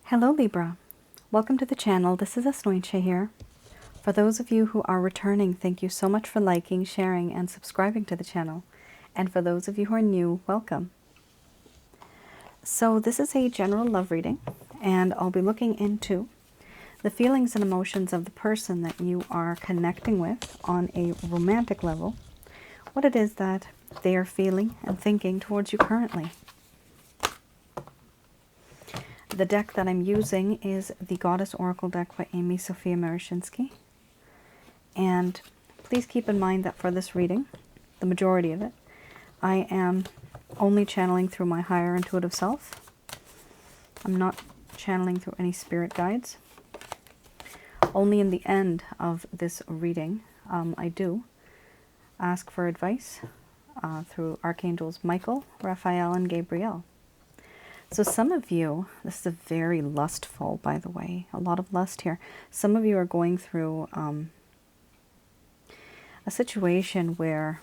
Hello Libra, welcome to the channel. This is Asnointia here. For those of you who are returning, thank you so much for liking, sharing, and subscribing to the channel. And for those of you who are new, welcome. So this is a general love reading, and I'll be looking into the feelings and emotions of the person that you are connecting with on a romantic level, what it is that they are feeling and thinking towards you currently. The deck that I'm using is the Goddess Oracle deck by Amy Sophia Marashinsky. And please keep in mind that for this reading, the majority of it, I am only channeling through my higher intuitive self. I'm not channeling through any spirit guides. Only in the end of this reading, I do ask for advice through Archangels Michael, Raphael, and Gabriel. So some of you, this is a very lustful, by the way, a lot of lust here. Some of you are going through a situation where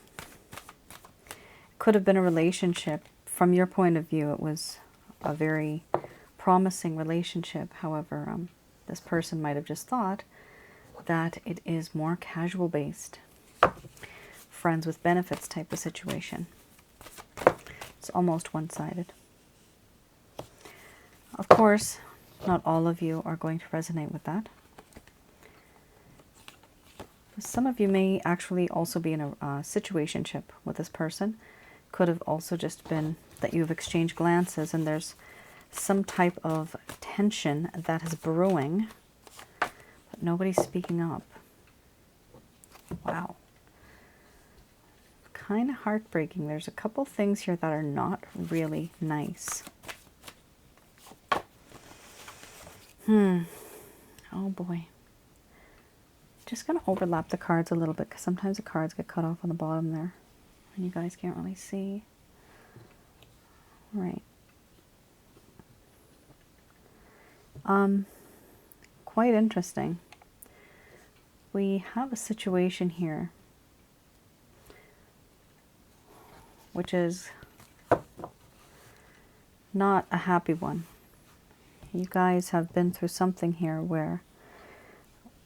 it could have been a relationship. From your point of view, it was a very promising relationship. However, this person might have just thought that it is more casual based, friends with benefits type of situation. It's almost one-sided. Of course, not all of you are going to resonate with that. Some of you may actually also be in a situationship with this person. Could have also just been that you've exchanged glances and there's some type of tension that is brewing, but nobody's speaking up. Wow. Kind of heartbreaking. There's a couple things here that are not really nice. Oh boy. Just going to overlap the cards a little bit because sometimes the cards get cut off on the bottom there and you guys can't really see. Right. Quite interesting. We have a situation here which is not a happy one. You guys have been through something here where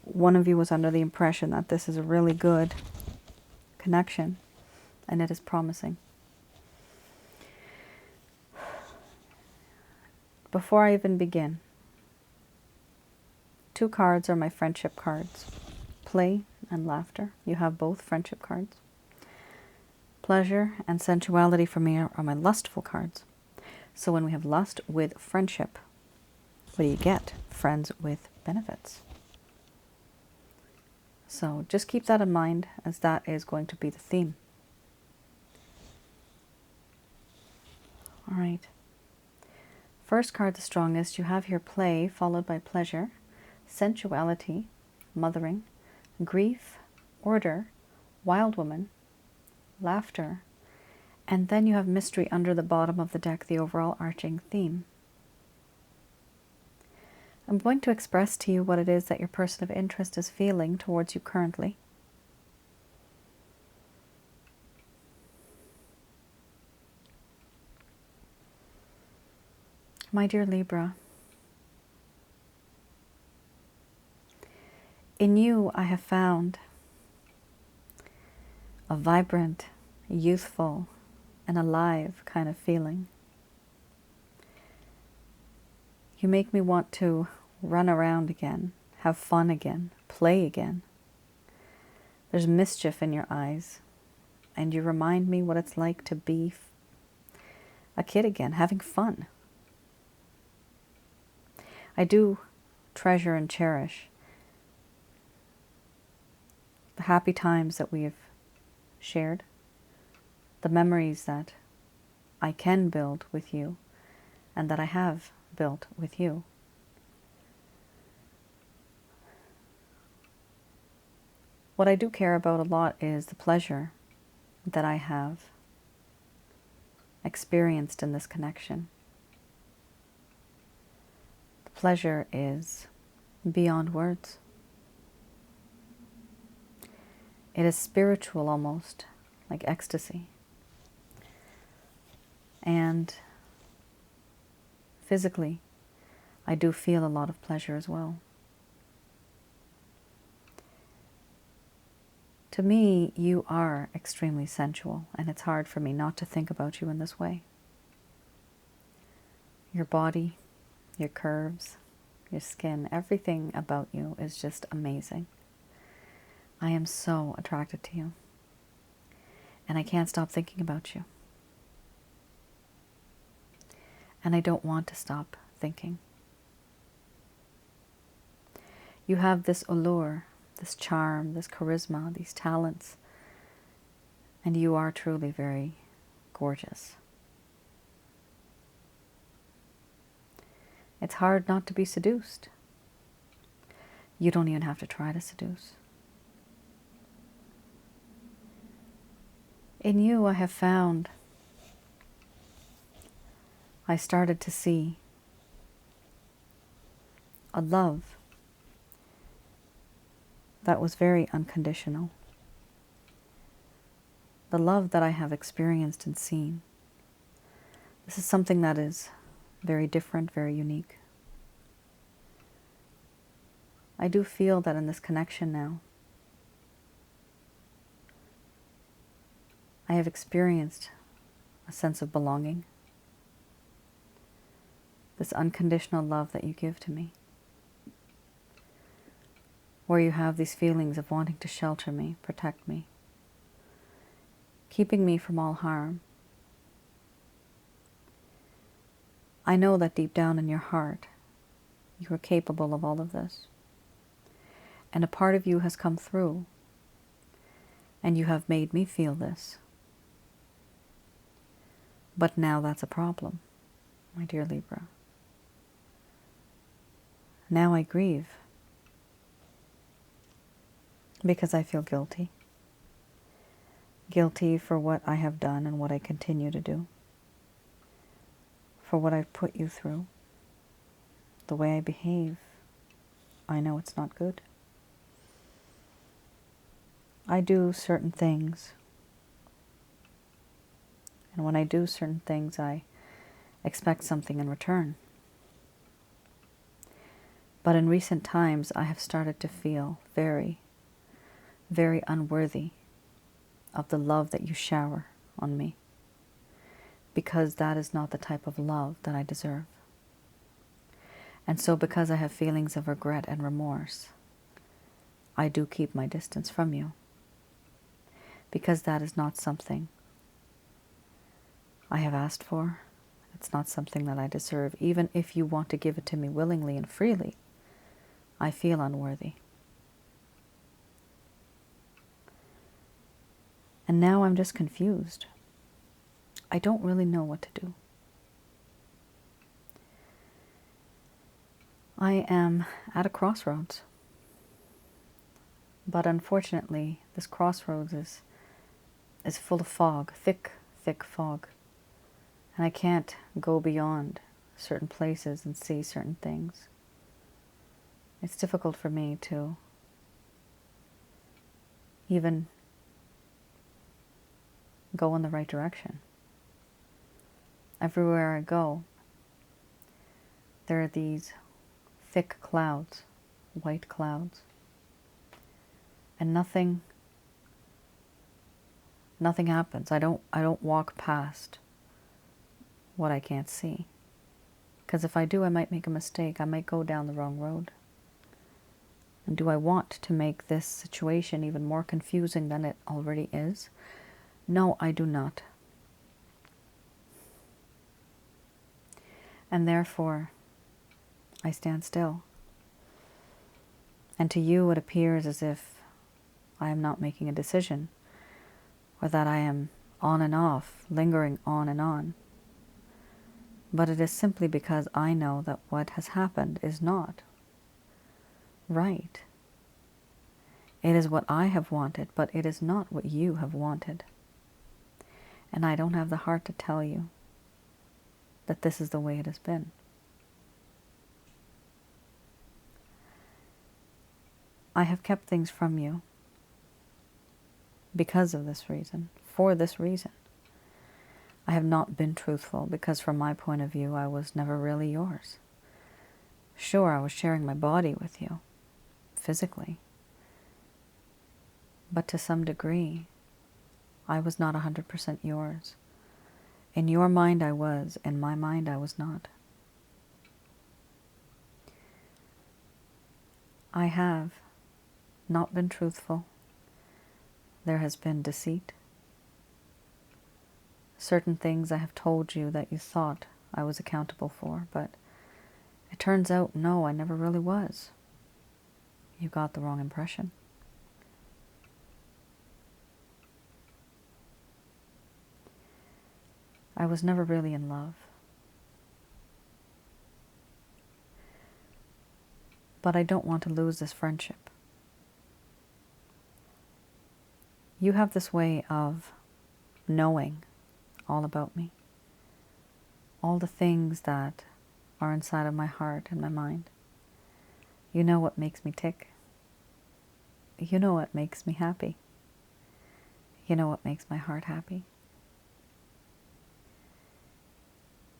one of you was under the impression that this is a really good connection and it is promising. Before I even begin, 2 cards are my friendship cards. Play and laughter. You have both friendship cards. Pleasure and sensuality for me are my lustful cards. So when we have lust with friendship, what do you get? Friends with benefits. So just keep that in mind as that is going to be the theme. All right. First card, the strongest. You have here play, followed by pleasure, sensuality, mothering, grief, order, wild woman, laughter, and then you have mystery under the bottom of the deck, the overall arching theme. I'm going to express to you what it is that your person of interest is feeling towards you currently. My dear Libra, in you I have found a vibrant, youthful, and alive kind of feeling. You make me want to run around again, have fun again, play again. There's mischief in your eyes, and you remind me what it's like to be a kid again, having fun. I do treasure and cherish the happy times that we've shared, the memories that I can build with you, and that I have built with you. What I do care about a lot is the pleasure that I have experienced in this connection. The pleasure is beyond words. It is spiritual almost, like ecstasy. And physically, I do feel a lot of pleasure as well. To me, you are extremely sensual, and it's hard for me not to think about you in this way. Your body, your curves, your skin, everything about you is just amazing. I am so attracted to you, and I can't stop thinking about you. And I don't want to stop thinking. You have this allure, this charm, this charisma, these talents, and you are truly very gorgeous. It's hard not to be seduced. You don't even have to try to seduce. In you, I have found, I started to see a love that was very unconditional. The love that I have experienced and seen. This is something that is very different, very unique. I do feel that in this connection now, I have experienced a sense of belonging. This unconditional love that you give to me. Where you have these feelings of wanting to shelter me, protect me, keeping me from all harm. I know that deep down in your heart, you are capable of all of this. And a part of you has come through, and you have made me feel this. But now that's a problem, my dear Libra. Now I grieve, because I feel guilty. Guilty for what I have done and what I continue to do. For what I've put you through. The way I behave. I know it's not good. I do certain things. And when I do certain things, I expect something in return. But in recent times, I have started to feel very, very unworthy of the love that you shower on me, because that is not the type of love that I deserve. And so because I have feelings of regret and remorse, I do keep my distance from you, because that is not something I have asked for. It's not something that I deserve. Even if you want to give it to me willingly and freely, I feel unworthy. And now I'm just confused. I don't really know what to do. I am at a crossroads. But unfortunately, this crossroads is full of fog, thick, thick fog. And I can't go beyond certain places and see certain things. It's difficult for me to even go in the right direction. Everywhere I go, there are these thick clouds, white clouds, and nothing happens. I don't walk past what I can't see, because if I do, I might make a mistake. I might go down the wrong road. And do I want to make this situation even more confusing than it already is? No, I do not. And therefore, I stand still. And to you, it appears as if I am not making a decision, or that I am on and off, lingering on and on. But it is simply because I know that what has happened is not right. It is what I have wanted, but it is not what you have wanted. And I don't have the heart to tell you that this is the way it has been. I have kept things from you because of this reason, for this reason. I have not been truthful because from my point of view, I was never really yours. Sure, I was sharing my body with you, physically. But to some degree, I was not 100% yours. In your mind I was, in my mind I was not. I have not been truthful. There has been deceit. Certain things I have told you that you thought I was accountable for, but it turns out, no, I never really was. You got the wrong impression. I was never really in love. But I don't want to lose this friendship. You have this way of knowing all about me. All the things that are inside of my heart and my mind. You know what makes me tick. You know what makes me happy. You know what makes my heart happy.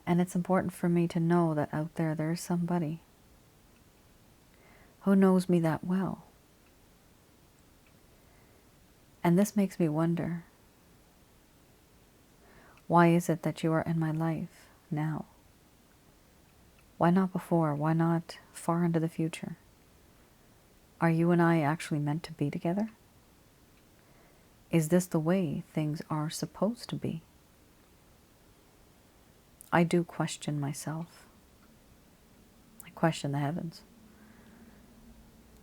And it's important for me to know that out there is somebody who knows me that well. And this makes me wonder, why is it that you are in my life now? Why not before? Why not far into the future? Are you and I actually meant to be together? Is this the way things are supposed to be? I do question myself. I question the heavens.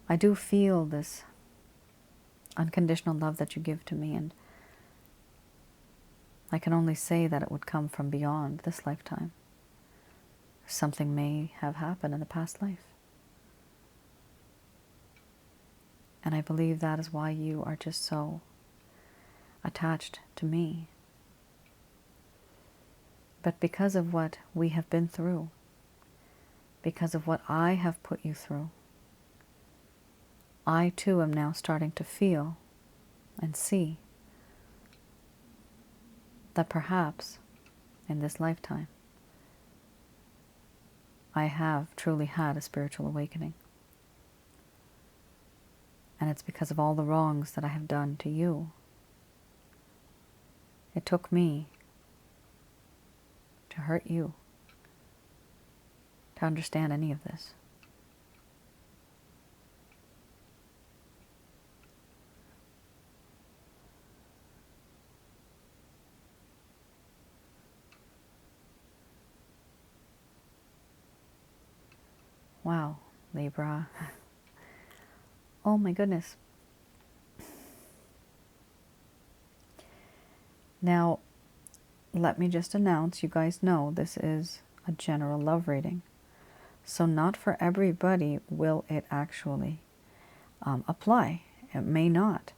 I do feel this unconditional love that you give to me, and I can only say that it would come from beyond this lifetime. Something may have happened in the past life. And I believe that is why you are just so attached to me. But because of what we have been through, because of what I have put you through, I too am now starting to feel and see that perhaps in this lifetime I have truly had a spiritual awakening. And it's because of all the wrongs that I have done to you. It took me to hurt you to understand any of this. Wow, Libra. Oh my goodness. Now, let me just announce, you guys know this is a general love reading. So not for everybody will it actually apply. It may not.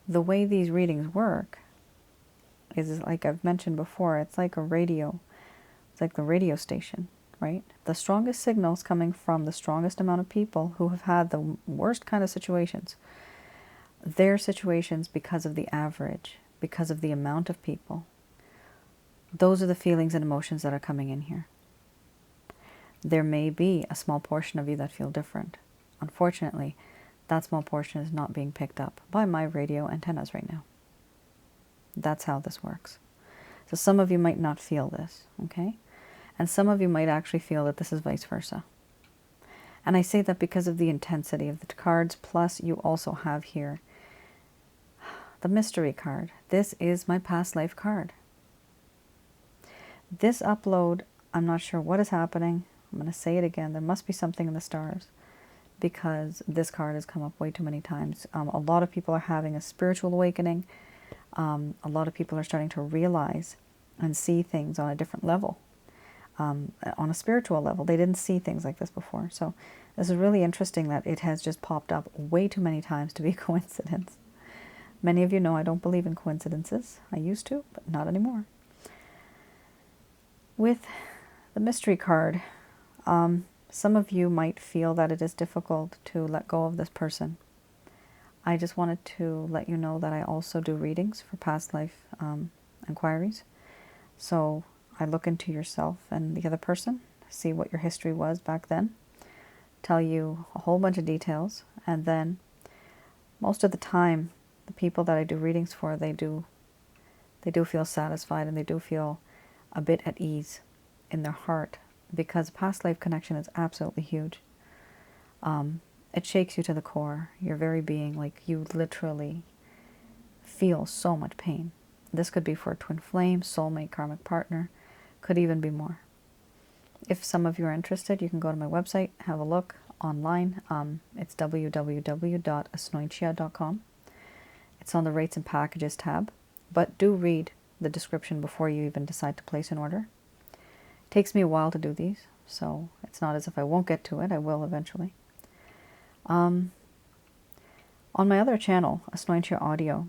The way these readings work is, like I've mentioned before, it's like a radio. It's like the radio station, right? The strongest signals coming from the strongest amount of people who have had the worst kind of situations. Their situations, because of the average, because of the amount of people, those are the feelings and emotions that are coming in here. There may be a small portion of you that feel different. Unfortunately, that small portion is not being picked up by my radio antennas right now. That's how this works. So some of you might not feel this, okay? And some of you might actually feel that this is vice versa. And I say that because of the intensity of the cards, plus you also have here the mystery card. This is my past life card. This upload, I'm not sure what is happening. I'm going to say it again. There must be something in the stars, because this card has come up way too many times. A lot of people are having a spiritual awakening. A lot of people are starting to realize and see things on a different level. On a spiritual level. They didn't see things like this before. So this is really interesting that it has just popped up way too many times to be a coincidence. Many of you know I don't believe in coincidences. I used to, but not anymore. With the mystery card, some of you might feel that it is difficult to let go of this person. I just wanted to let you know that I also do readings for past life inquiries. So I look into yourself and the other person see what your history was back then, tell you a whole bunch of details, and then most of the time, the people that I do readings for, they do feel satisfied, and they do feel a bit at ease in their heart, because past life connection is absolutely huge. It shakes you to the core, your very being, like you literally feel so much pain. This could be for a twin flame, soulmate, karmic partner, could even be more. If some of you are interested, you can go to my website, have a look online. It's www.asnointia.com. It's on the rates and packages tab, but do read the description before you even decide to place an order. It takes me a while to do these, so it's not as if I won't get to it. I will eventually. On my other channel, Asnointia Audio,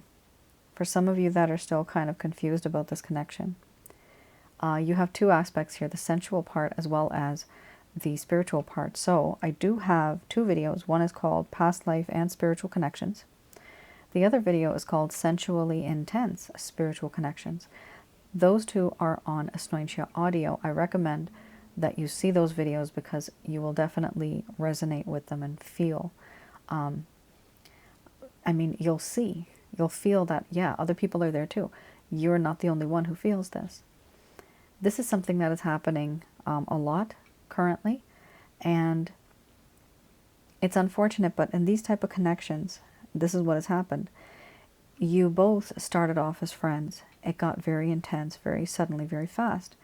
for some of you that are still kind of confused about this connection, you have two aspects here, the sensual part as well as the spiritual part. So I do have two videos. One is called Past Life and Spiritual Connections. The other video is called Sensually Intense Spiritual Connections. Those two are on Asnointia Audio. I recommend that you see those videos because you will definitely resonate with them and feel, I mean, you'll feel that, yeah, other people are there too. You're not the only one who feels this. This is something that is happening a lot currently, and it's unfortunate, but in these type of connections, this is what has happened. You both started off as friends. It got very intense, very suddenly, very fast.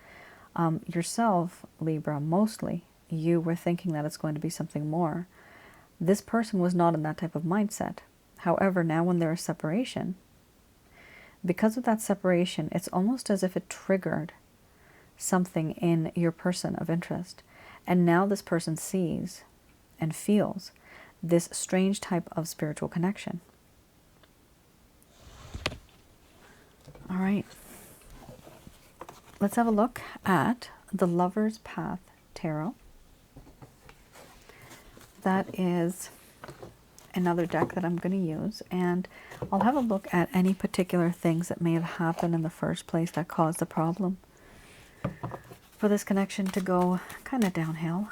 Yourself, Libra, mostly, you were thinking that it's going to be something more. This person was not in that type of mindset. However, now when there is separation, because of that separation, it's almost as if it triggered something in your person of interest. And now this person sees and feels this strange type of spiritual connection. All right. Let's have a look at the Lover's Path Tarot. That is another deck that I'm going to use, and I'll have a look at any particular things that may have happened in the first place that caused the problem for this connection to go kind of downhill.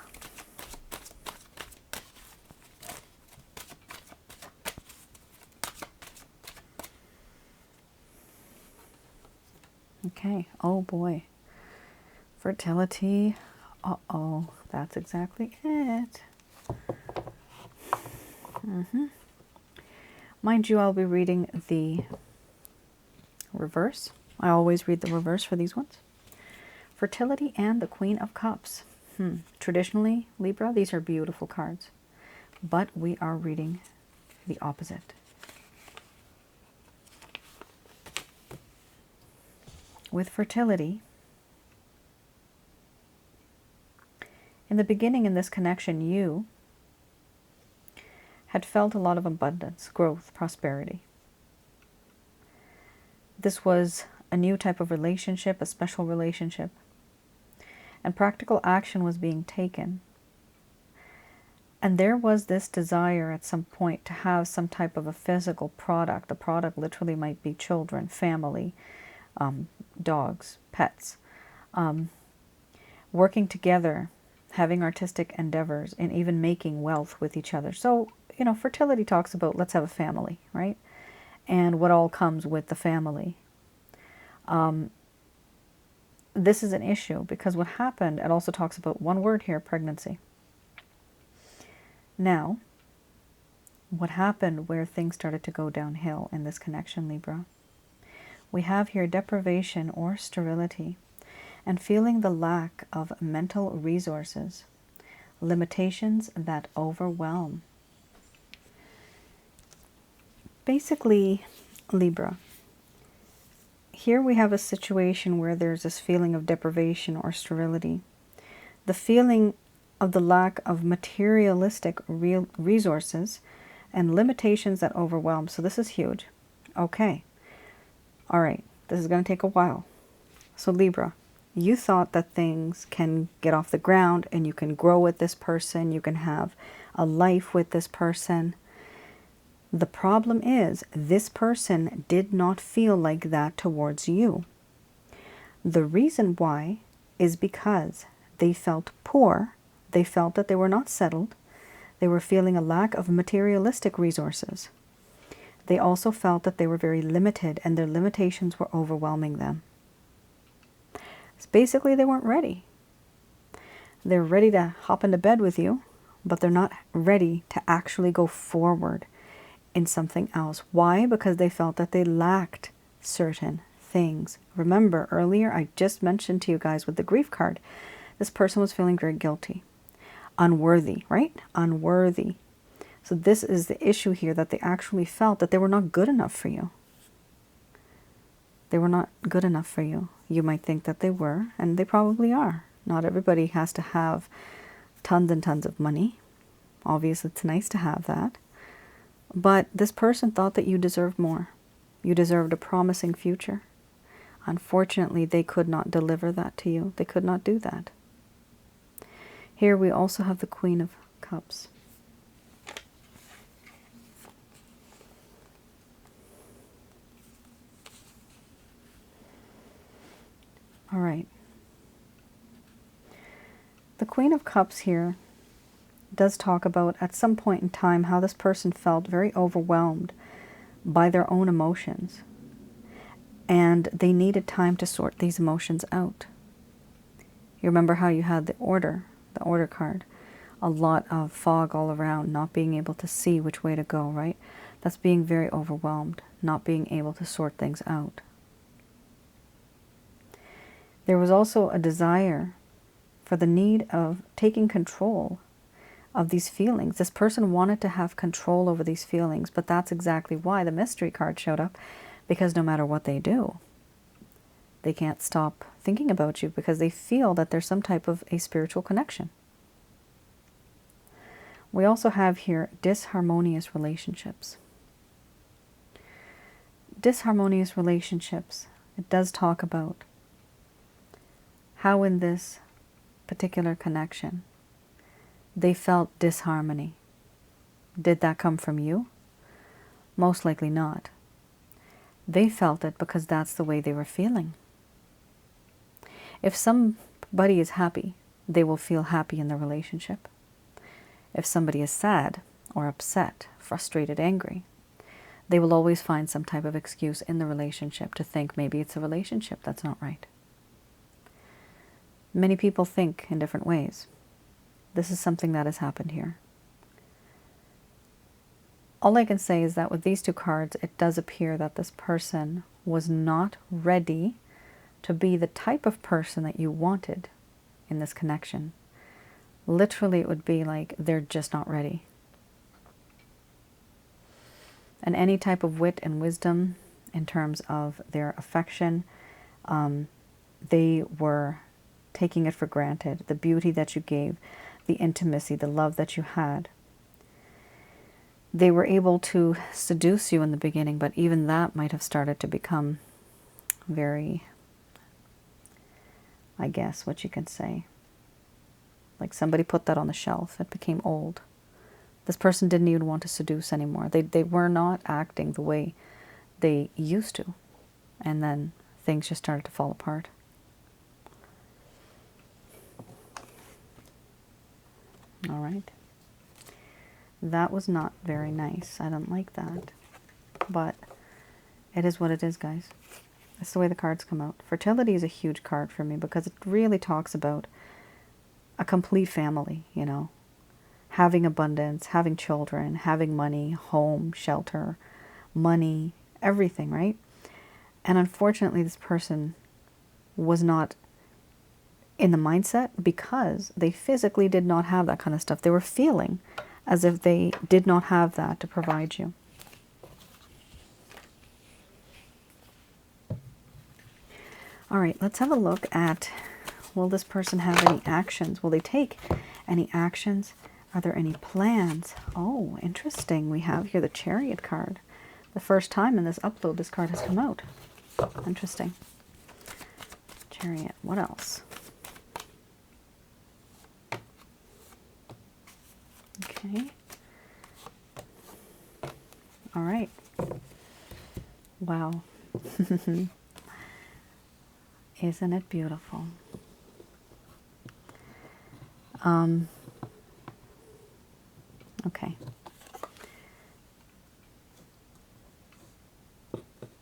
Okay, oh boy. Fertility. Uh-oh, that's exactly it. Mind you, I'll be reading the reverse. I always read the reverse for these ones. Fertility and the Queen of Cups. Traditionally, Libra, these are beautiful cards, but we are reading the opposite. With fertility, in the beginning in this connection, you had felt a lot of abundance, growth, prosperity. This was a new type of relationship, a special relationship, and practical action was being taken. And there was this desire at some point to have some type of a physical product. The product literally might be children, family, dogs, pets, working together, having artistic endeavors, and even making wealth with each other. So, you know, fertility talks about let's have a family, right? And what all comes with the family. This is an issue because what happened, it also talks about one word here, pregnancy. Now, what happened where things started to go downhill in this connection, Libra? We have here deprivation or sterility and feeling the lack of mental resources, limitations that overwhelm. Basically, Libra, here we have a situation where there's this feeling of deprivation or sterility. The feeling of the lack of materialistic resources and limitations that overwhelm. So this is huge. Okay. All right. This is going to take a while. So Libra, you thought that things can get off the ground and you can grow with this person. You can have a life with this person. The problem is this person did not feel like that towards you. The reason why is because They felt poor. They felt that they were not settled. They were feeling a lack of materialistic resources. They also felt that they were very limited and their limitations were overwhelming them. So basically, they weren't ready. They're ready to hop into bed with you, but they're not ready to actually go forward in something else. Why? Because they felt that they lacked certain things. Remember, earlier I just mentioned to you guys with the grief card, this person was feeling very guilty, unworthy, right? Unworthy. So this is the issue here, that they actually felt that they were not good enough for you. They were not good enough for you. You might think that they were, and they probably are. Not everybody has to have tons and tons of money. Obviously, it's nice to have that. But this person thought that you deserved more. You deserved a promising future. Unfortunately, they could not deliver that to you. They could not do that. Here we also have the Queen of Cups. All right. The Queen of Cups here does talk about, at some point in time, how this person felt very overwhelmed by their own emotions. And they needed time to sort these emotions out. You remember how you had the order card. A lot of fog all around, not being able to see which way to go, right? That's being very overwhelmed, not being able to sort things out. There was also a desire for the need of taking control of these feelings. This person wanted to have control over these feelings, but that's exactly why the mystery card showed up, because no matter what they do, they can't stop thinking about you because they feel that there's some type of a spiritual connection. We also have here disharmonious relationships. Disharmonious relationships, it does talk about how in this particular connection they felt disharmony. Did that come from you? Most likely not. They felt it because that's the way they were feeling. If somebody is happy, they will feel happy in the relationship. If somebody is sad or upset, frustrated, angry, they will always find some type of excuse in the relationship to think maybe it's a relationship that's not right. Many people think in different ways. This is something that has happened here. All I can say is that with these two cards, it does appear that this person was not ready to be the type of person that you wanted in this connection. Literally, it would be like they're just not ready. And any type of wit and wisdom in terms of their affection, they were taking it for granted. The beauty that you gave, the intimacy, the love that you had. They were able to seduce you in the beginning, but even that might have started to become very, I guess, what you could say. Like somebody put that on the shelf. It became old. This person didn't even want to seduce anymore. They were not acting the way they used to. And then things just started to fall apart. All right. That was not very nice. I don't like that. But it is what it is, guys. That's the way the cards come out. Fertility is a huge card for me because it really talks about a complete family, you know. Having abundance, having children, having money, home, shelter, money, everything, right? And unfortunately, this person was not in the mindset because they physically did not have that kind of stuff. They were feeling as if they did not have that to provide you. All right, let's have a look at, will this person have any actions? Will they take any actions? Are there any plans? Oh, interesting. We have here the Chariot card. The first time in this upload this card has come out. Interesting. Chariot. What else? Okay. All right. Wow. Isn't it beautiful? Okay.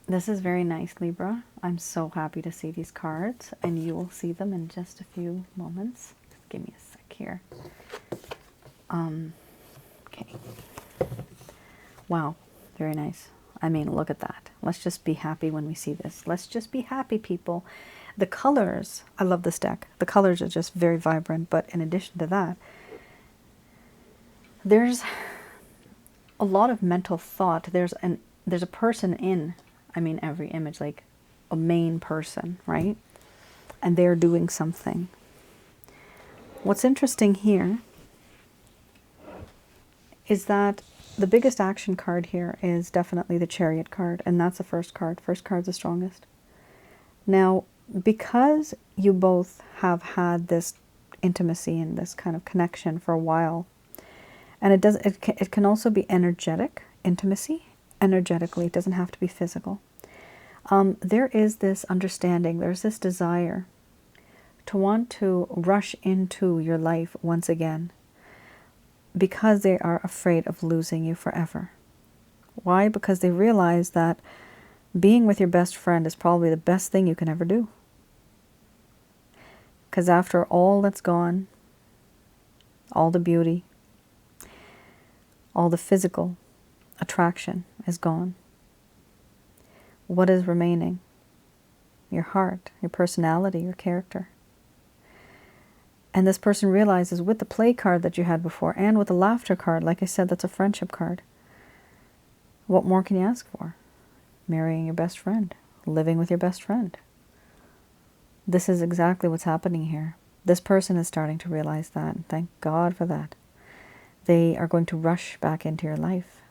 This is very nice, Libra. I'm so happy to see these cards, and you will see them in just a few moments. Just give me a sec here. Okay. Wow, very nice. I mean, look at that. Let's just be happy when we see this. Let's just be happy, people. The colors, I love this deck. The colors are just very vibrant, but in addition to that, there's a lot of mental thought. There's a person in, I mean, every image, like a main person, right? And they're doing something. What's interesting here is that the biggest action card here is definitely the Chariot card, and that's the first card. First card's the strongest. Now, because you both have had this intimacy and this kind of connection for a while, and it can also be energetic intimacy. Energetically, it doesn't have to be physical. There is this understanding, there's this desire to want to rush into your life once again because they are afraid of losing you forever. Why? Because they realize that being with your best friend is probably the best thing you can ever do. Because after all that's gone, all the beauty, all the physical attraction is gone. What is remaining? Your heart, your personality, your character. And this person realizes with the play card that you had before and with the laughter card, like I said, that's a friendship card. What more can you ask for? Marrying your best friend, living with your best friend. This is exactly what's happening here. This person is starting to realize that, and thank God for that. They are going to rush back into your life.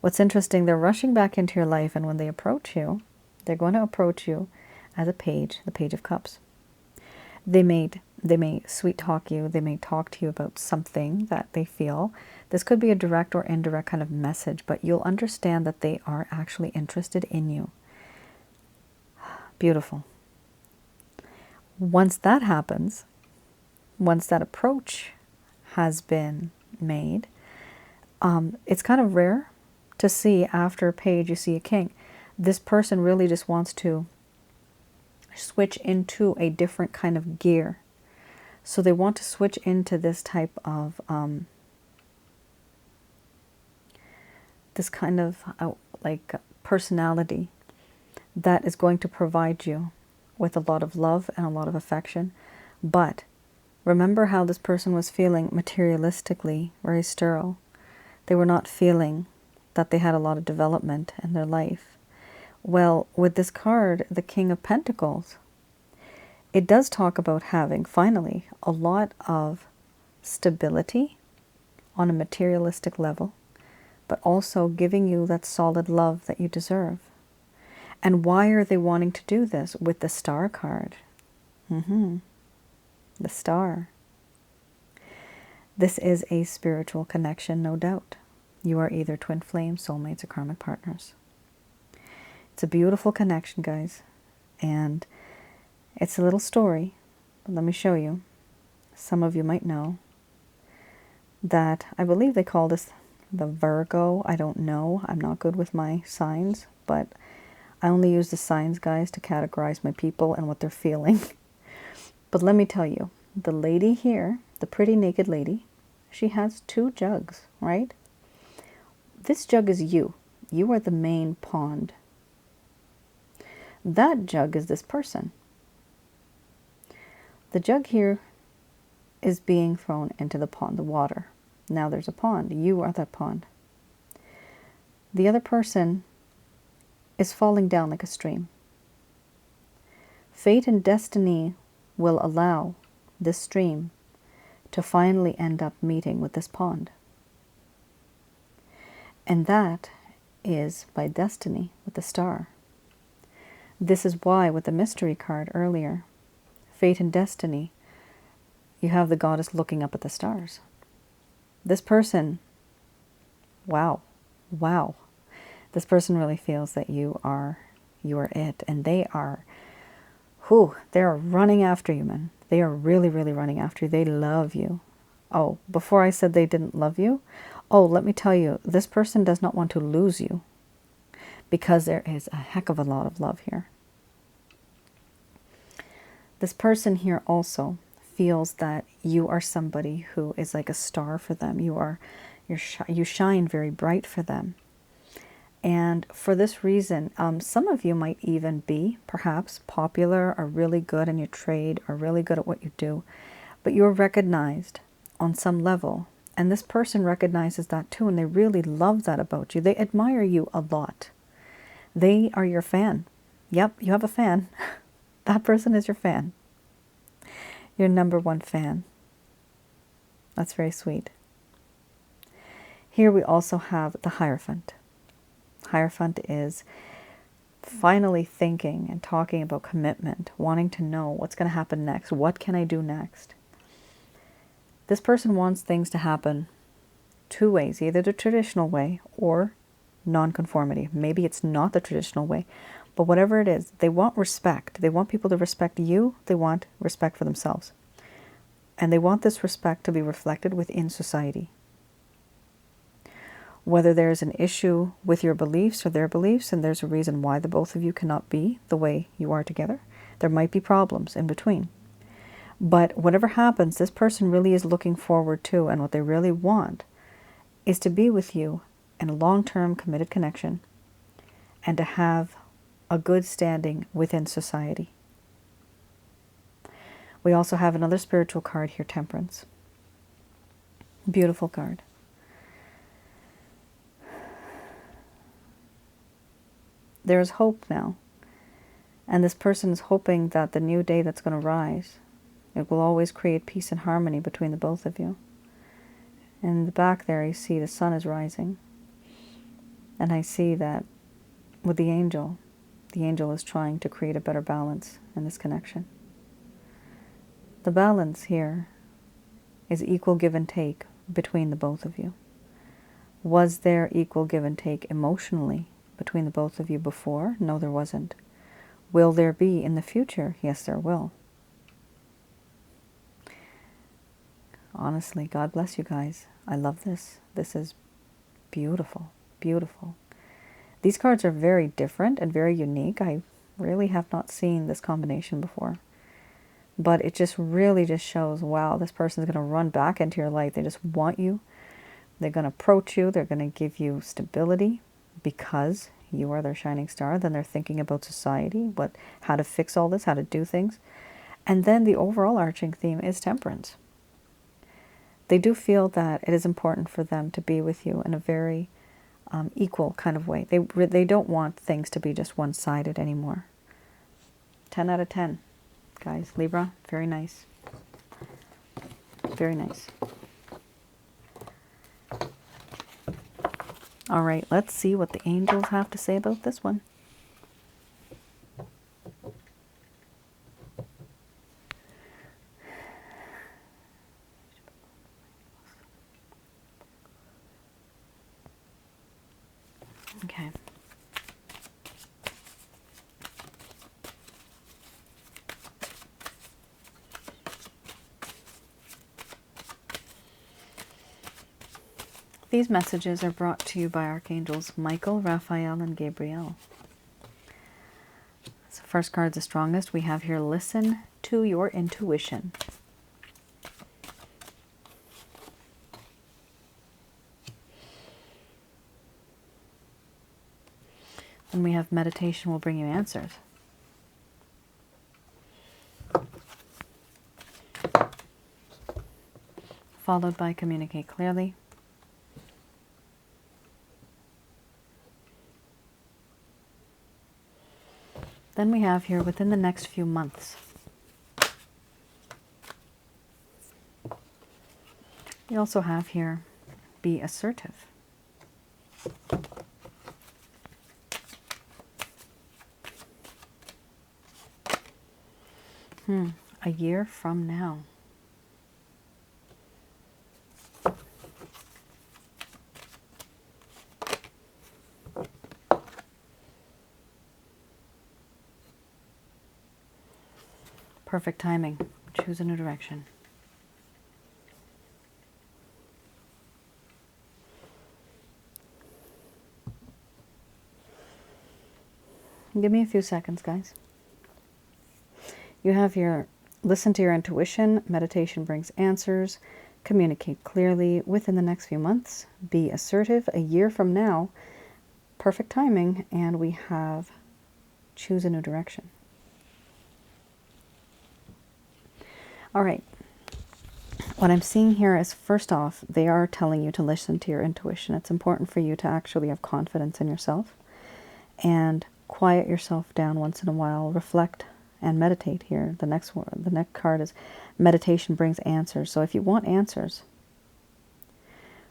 What's interesting, they're rushing back into your life, and when they approach you, they're going to approach you as a page, the Page of Cups. They may sweet talk you, they may talk to you about something that they feel. This could be a direct or indirect kind of message, but you'll understand that they are actually interested in you. Beautiful. Once that happens, once that approach has been made, it's kind of rare to see after a page you see a king. This person really just wants to switch into a different kind of gear. So they want to switch into this type of this kind of like personality that is going to provide you with a lot of love and a lot of affection. But remember how this person was feeling materialistically very sterile. They were not feeling that they had a lot of development in their life. Well, with this card, the King of Pentacles, it does talk about having, finally, a lot of stability on a materialistic level, but also giving you that solid love that you deserve. And why are they wanting to do this? With the Star card. The Star. This is a spiritual connection, no doubt. You are either twin flames, soulmates, or karmic partners. It's a beautiful connection, guys. And it's a little story, but let me show you. Some of you might know that I believe they call this the Virgo. I don't know. I'm not good with my signs, but I only use the signs, guys, to categorize my people and what they're feeling. But let me tell you, the lady here, the pretty naked lady, she has two jugs, right? This jug is you. You are the main pond. That jug is this person. The jug here is being thrown into the pond, the water. Now there's a pond. You are that pond. The other person is falling down like a stream. Fate and destiny will allow this stream to finally end up meeting with this pond. And that is by destiny with the Star. This is why with the mystery card earlier, fate and destiny, you have the goddess looking up at the stars. This person, wow. This person really feels that you are it, and they are running after you, man. They are really, really running after you. They love you. Oh, before I said they didn't love you, oh, let me tell you, this person does not want to lose you, because there is a heck of a lot of love here. This person here also feels that you are somebody who is like a star for them. You shine very bright for them. And for this reason, some of you might even be perhaps popular or really good in your trade or really good at what you do, but you're recognized on some level. And this person recognizes that too, and they really love that about you. They admire you a lot. They are your fan. Yep, you have a fan. That person is your fan. Your number one fan. That's very sweet. Here we also have the Hierophant. Hierophant is finally thinking and talking about commitment, wanting to know what's going to happen next. What can I do next? This person wants things to happen two ways, either the traditional way or nonconformity. Maybe it's not the traditional way, but whatever it is, they want respect. They want people to respect you. They want respect for themselves. And they want this respect to be reflected within society. Whether there's an issue with your beliefs or their beliefs, and there's a reason why the both of you cannot be the way you are together, there might be problems in between. But whatever happens, this person really is looking forward to, and what they really want is to be with you in a long-term committed connection and to have a good standing within society. We also have another spiritual card here, Temperance. Beautiful card. There's hope now. And this person is hoping that the new day that's going to rise, it will always create peace and harmony between the both of you. In the back there, you see the sun is rising. And I see that with the angel is trying to create a better balance in this connection. The balance here is equal give and take between the both of you. Was there equal give and take emotionally between the both of you before? No, there wasn't. Will there be in the future? Yes, there will. Honestly, God bless you guys. I love this. This is beautiful, beautiful. These cards are very different and very unique. I really have not seen this combination before. But it just really just shows, wow, this person is going to run back into your life. They just want you. They're going to approach you. They're going to give you stability because you are their shining star. Then they're thinking about society, how to fix all this, how to do things. And then the overall arching theme is temperance. They do feel that it is important for them to be with you in a very equal kind of way. They don't want things to be just one-sided anymore. 10 out of 10, guys. Libra, very nice. Very nice. All right, let's see what the angels have to say about this one. Okay. These messages are brought to you by Archangels Michael, Raphael, and Gabriel. So first card's the strongest. We have here, listen to your intuition. Then we have meditation will bring you answers. Followed by communicate clearly. Then we have here within the next few months. We also have here be assertive. A year from now. Perfect timing, which Choose a new direction. Give me a few seconds, guys. You have here, listen to your intuition, meditation brings answers, communicate clearly within the next few months, be assertive a year from now, perfect timing, and we have choose a new direction. All right. What I'm seeing here is, first off, they are telling you to listen to your intuition. It's important for you to actually have confidence in yourself and quiet yourself down once in a while, reflect and meditate here. The next card is meditation brings answers. So if you want answers,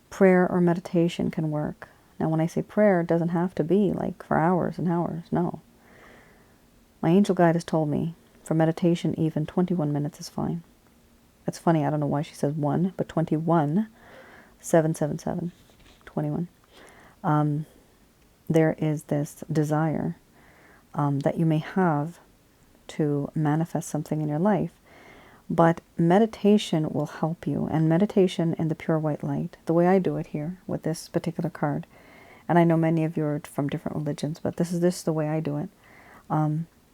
prayer or meditation can work. Now, when I say prayer, it doesn't have to be like for hours and hours. No. My angel guide has told me for meditation, even 21 minutes is fine. It's funny, I don't know why she says 1, but 21, 777, 21. There is this desire that you may have to manifest something in your life, but meditation will help you, and meditation in the pure white light, the way I do it here with this particular card, and I know many of you are from different religions, but this is the way I do it.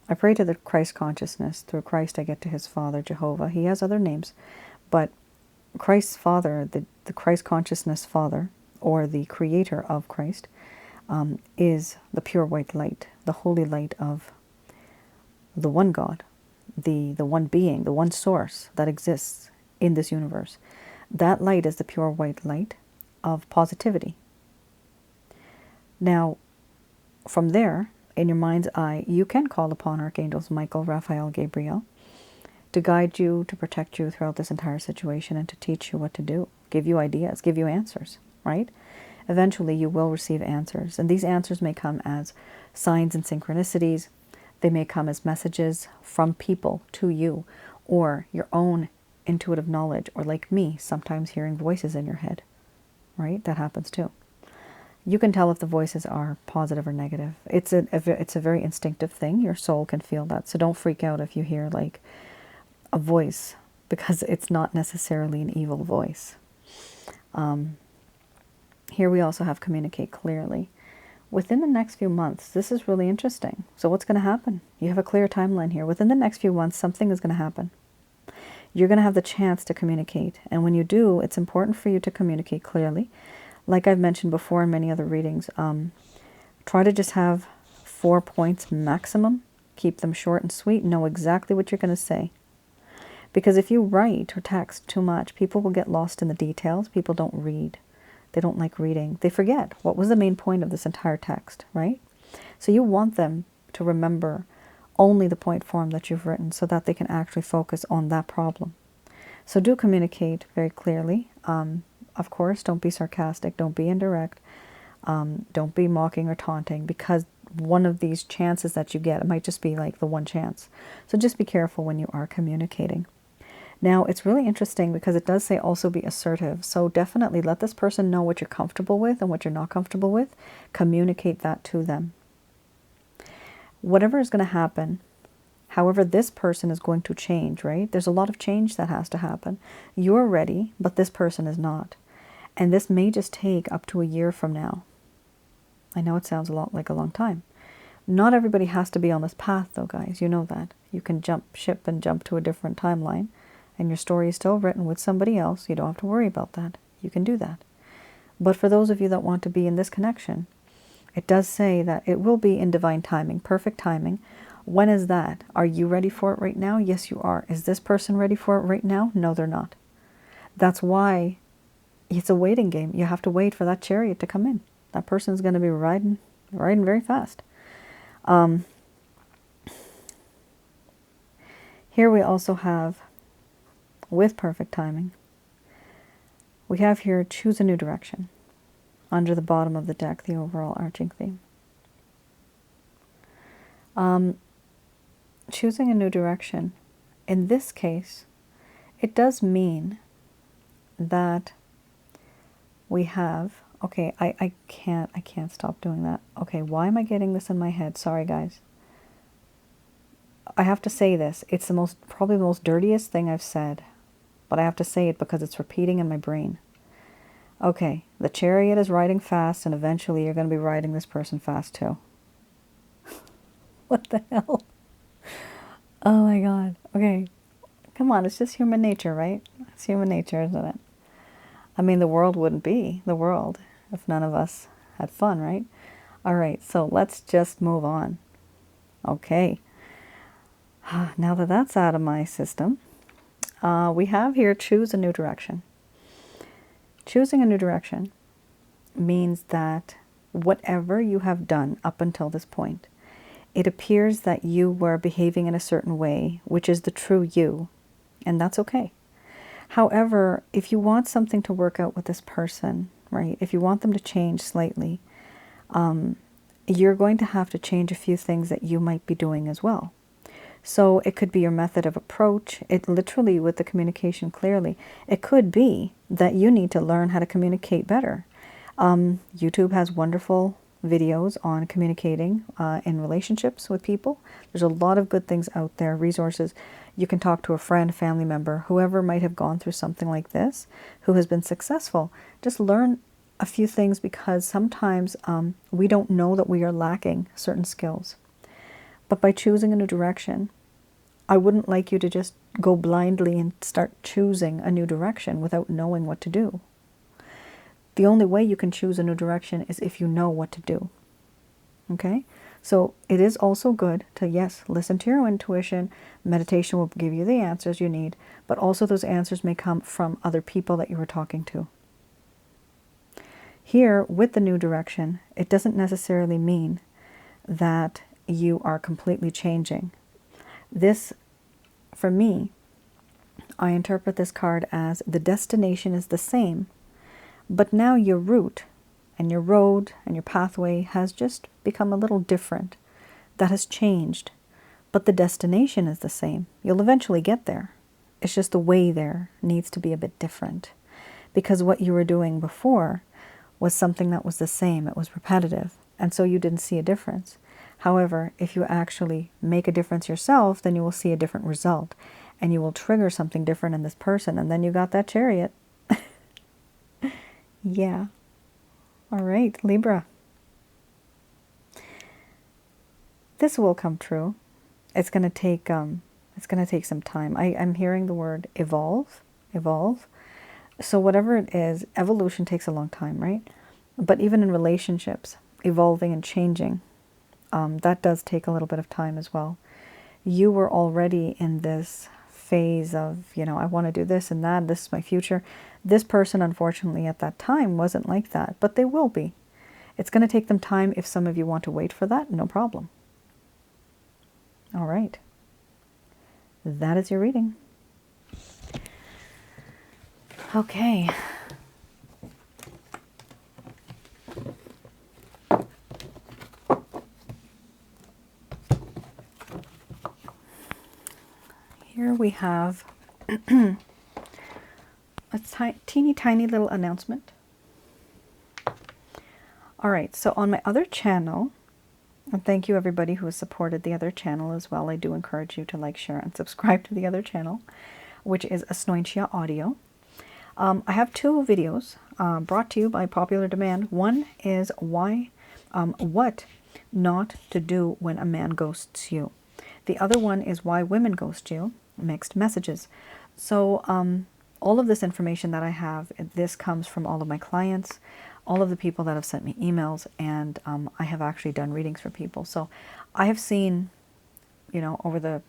I pray to the Christ consciousness. Through Christ I get to his Father, Jehovah. He has other names, but Christ's Father, the Christ consciousness Father, or the creator of Christ, is the pure white light, the holy light of the one God, the one being, the one source that exists in this universe. That light is the pure white light of positivity. Now, from there, in your mind's eye, you can call upon Archangels Michael, Raphael, Gabriel to guide you, to protect you throughout this entire situation, and to teach you what to do, give you ideas, give you answers, right? Eventually, you will receive answers, and these answers may come as signs and synchronicities. They may come as messages from people to you, or your own intuitive knowledge, or like me, sometimes hearing voices in your head, right? That happens too. You can tell if the voices are positive or negative. It's a very instinctive thing. Your soul can feel that. So don't freak out if you hear like a voice, because it's not necessarily an evil voice. Here we also have communicate clearly. Within the next few months, this is really interesting. So what's going to happen? You have a clear timeline here. Within the next few months, something is going to happen. You're going to have the chance to communicate. And when you do, it's important for you to communicate clearly. Like I've mentioned before in many other readings, try to just have 4 points maximum. Keep them short and sweet. Know exactly what you're going to say. Because if you write or text too much, people will get lost in the details. People don't read. They don't like reading. They forget what was the main point of this entire text, right? So you want them to remember only the point form that you've written so that they can actually focus on that problem. So do communicate very clearly. Of course, don't be sarcastic, don't be indirect, don't be mocking or taunting, because one of these chances that you get, it might just be like the one chance. So just be careful when you are communicating. Now, it's really interesting because it does say also be assertive. So definitely let this person know what you're comfortable with and what you're not comfortable with. Communicate that to them. Whatever is going to happen, however this person is going to change, right? There's a lot of change that has to happen. You're ready, but this person is not. And this may just take up to a year from now. I know it sounds a lot like a long time. Not everybody has to be on this path though, guys. You know that. You can jump ship and jump to a different timeline, and your story is still written with somebody else. You don't have to worry about that. You can do that. But for those of you that want to be in this connection, it does say that it will be in divine timing, perfect timing. When is that? Are you ready for it right now? Yes, you are. Is this person ready for it right now? No, they're not. That's why it's a waiting game. You have to wait for that chariot to come in. That person's going to be riding very fast. Here we also have, with perfect timing, we have here choose a new direction. Under the bottom of the deck, the overall arching theme. Choosing a new direction, in this case, it does mean that we have, okay, I can't stop doing that. Okay, why am I getting this in my head? Sorry, guys. I have to say this. It's probably the most dirtiest thing I've said, but I have to say it because it's repeating in my brain. Okay, the chariot is riding fast, and eventually you're going to be riding this person fast too. What the hell? Oh my God. Okay, come on, it's just human nature, right? It's human nature, isn't it? I mean, the world wouldn't be the world if none of us had fun, right? All right, so let's just move on. Okay, now that that's out of my system, we have here choose a new direction. Choosing a new direction means that whatever you have done up until this point, it appears that you were behaving in a certain way, which is the true you, and that's okay. However, if you want something to work out with this person, right, if you want them to change slightly, you're going to have to change a few things that you might be doing as well. So it could be your method of approach. It literally, with the communication clearly, it could be that you need to learn how to communicate better. YouTube has wonderful videos on communicating in relationships with people. There's a lot of good things out there, resources. You can talk to a friend, family member, whoever might have gone through something like this, who has been successful. Just learn a few things, because sometimes we don't know that we are lacking certain skills. But by choosing a new direction, I wouldn't like you to just go blindly and start choosing a new direction without knowing what to do. The only way you can choose a new direction is if you know what to do. Okay? So it is also good to, yes, listen to your intuition. Meditation will give you the answers you need, but also those answers may come from other people that you were talking to. Here, with the new direction, it doesn't necessarily mean that you are completely changing. This, for me, I interpret this card as the destination is the same, but now your route and your road and your pathway has just become a little different. That has changed, but the destination is the same. You'll eventually get there. It's just the way there needs to be a bit different, because what you were doing before was something that was the same. It was repetitive, and so you didn't see a difference. However, if you actually make a difference yourself, then you will see a different result, and you will trigger something different in this person, and then you got that chariot. Yeah. All right, Libra. This will come true. It's going to take some time. I'm hearing the word evolve, evolve. So whatever it is, evolution takes a long time, right? But even in relationships, evolving and changing, that does take a little bit of time as well. You were already in this phase of, I want to do this and that, this is my future. This person, unfortunately, at that time wasn't like that, but they will be. It's going to take them time. If some of you want to wait for that, no problem. All right. That is your reading. Okay. Here we have a teeny tiny little announcement. All right, so on my other channel, and thank you everybody who has supported the other channel as well. I do encourage you to like, share, and subscribe to the other channel, which is Asnointia Audio. I have two videos brought to you by popular demand. One is what not to do when a man ghosts you. The other one is why women ghost you, mixed messages. So all of this information that I have, this comes from all of my clients, all of the people that have sent me emails, and I have actually done readings for people. So I have seen, over the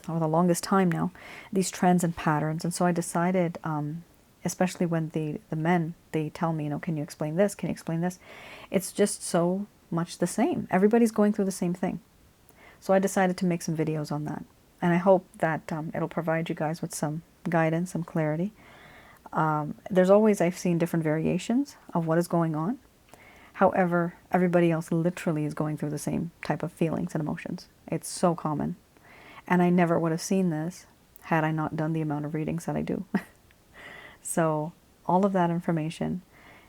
longest time now, these trends and patterns. And so I decided, especially when the men, they tell me, can you explain this? Can you explain this? It's just so much the same. Everybody's going through the same thing. So I decided to make some videos on that. And I hope that it'll provide you guys with some guidance, some clarity. There's always, I've seen different variations of what is going on. However, everybody else literally is going through the same type of feelings and emotions. It's so common. And I never would have seen this had I not done the amount of readings that I do. So all of that information,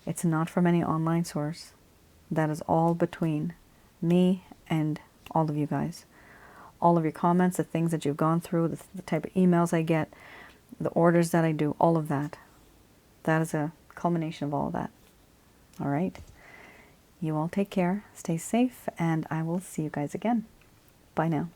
it's not from any online source. That is all between me and all of you guys. all of your comments, the things that you've gone through, the type of emails I get, the orders that I do, all of that. That is a culmination of all of that. All right. You all take care, stay safe, and I will see you guys again. Bye now.